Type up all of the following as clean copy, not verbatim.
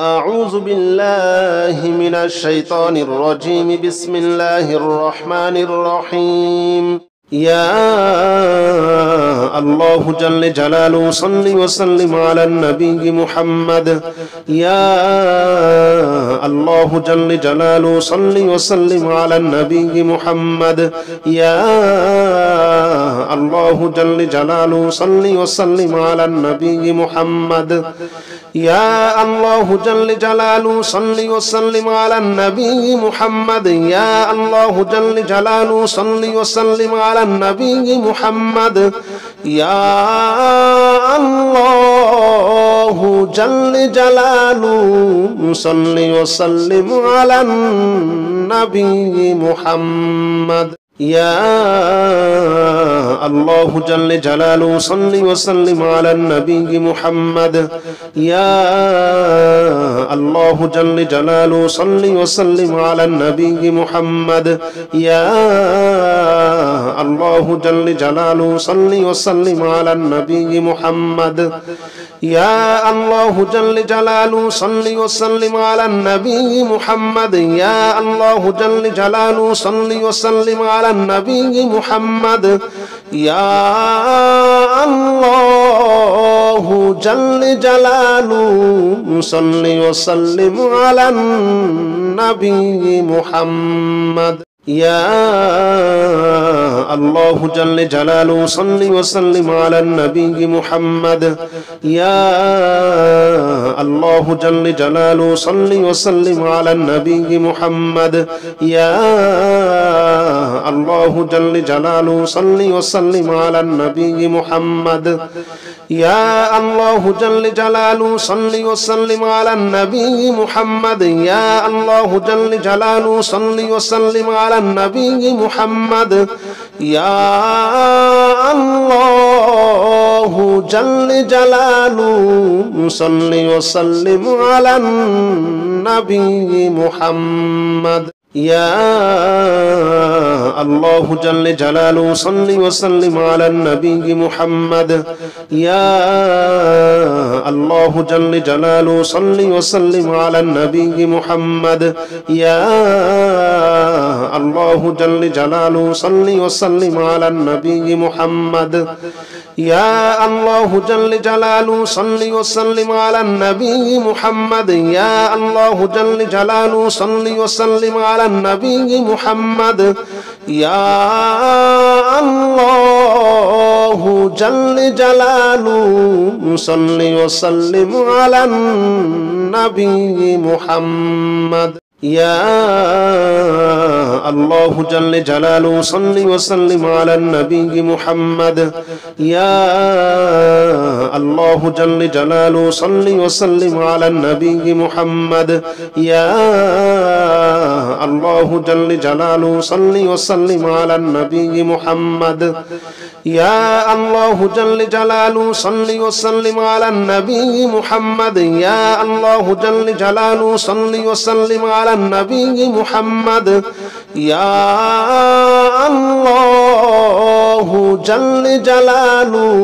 أعوذ بالله من الشيطان الرجيم. بسم الله الرحمن الرحيم. يا الله جل جلاله صل وسلم على النبي محمد. يا الله جل جلاله صل وسلم على النبي محمد. يا الله جل جلاله صل وسلم على النبي محمد. يا الله جل جلاله صل وسلم على النبي محمد. يا الله جل جلاله صل وسلم على النبي محمد. يا الله جل جلاله صل وسلم على النبي محمد. يا الله جل جلاله صل وسلم على النبي محمد. يا الله جل جلاله صل وسلم على النبي محمد. يا الله جل جلاله صل وسلم على النبي محمد. يا الله جل جلاله صل وسلم على النبي محمد. يا الله جل جلاله صل وسلم على النبي محمد. يا الله جل جلاله صل وسلم على النبي محمد. يا الله جل جلاله صل وسلم على النبي محمد. يا الله جل جلاله صل وسلم على النبي محمد. يا الله جل جلاله صل وسلم على النبي محمد. يا الله جل جلاله صل وسلم على النبي محمد. يا الله جل جلاله صل وسلم على النبي محمد. يا الله جل جلاله صل وسلم على النبي محمد. يا الله جل جلاله صل وسلم على النبي محمد. يا الله جل جلاله صل وسلم على النبي محمد. يا الله جل جلاله صل وسلم على النبي محمد. يا الله جل جلاله صل وسلم على النبي محمد. يا الله جل جلاله صل وسلم على النبي محمد. يا الله جل جلاله صل وسلم على النبي محمد. يا الله جل جلاله صل وسلم على النبي محمد. يا الله جل جلاله صل وسلم على النبي محمد. يا الله جل جلاله صل وسلم على النبي محمد. يا الله جل جلاله صل وسلم على النبي محمد. يا الله جل جلاله صل وسلم على النبي محمد. يا الله جل جلاله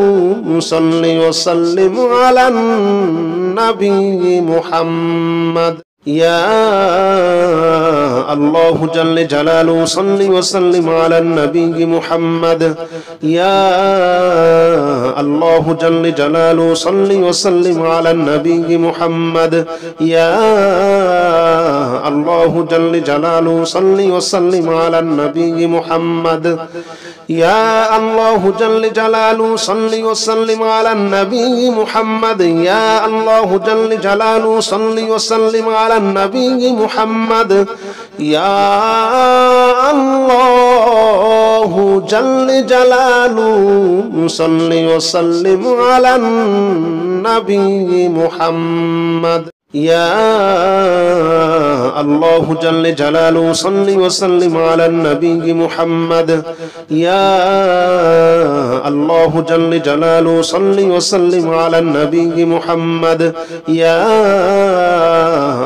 صل وسلم على النبي محمد. يا الله جل جلاله صل وسلم على النبي محمد. يا الله جل جلاله صل وسلم على النبي محمد. يا الله جل جلاله صل وسلم على النبي محمد. يا الله جل جلاله صل وسلم على النبي محمد. يا الله جل جلاله صل وسلم على النبي محمد. يا الله جل جلاله صل وسلم على النبي محمد. يا الله جل جلاله صل وسلم على النبي محمد. يا الله جل جلاله صل وسلم على النبي محمد. يا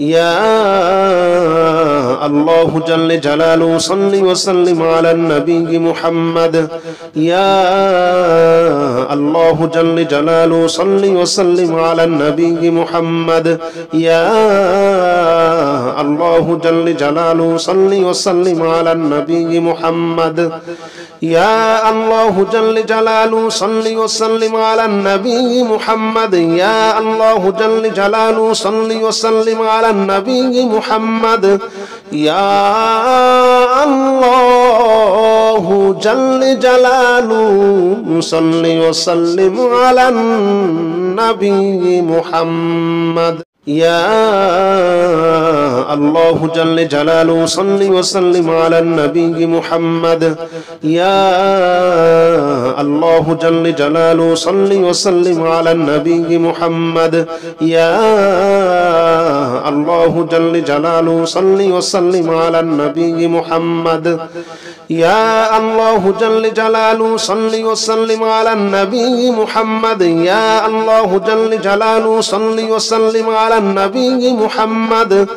يا الله جل جلاله صل وسلم على النبي محمد يا الله جل جلاله صل وسلم على النبي محمد يا الله جل جلاله صل وسلم على النبي محمد يا الله جل جلاله صل وسلم على النبي محمد يا الله جل جلاله صل وسلم على النبي محمد يا الله جل جلاله صل وسلم على النبي محمد يا الله جل جلاله صل وسلم على النبي محمد يا الله جل جلاله صل وسلم على النبي محمد يا الله جل جلاله صل وسلم على النبي محمد يا الله جل جلاله صل وسلم على النبي محمد يا الله جل جلاله صل وسلم على النبي محمد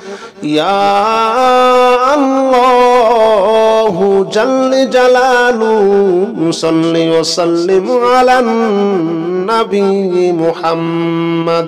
يا الله جل جلاله صل وسلم على النبي محمد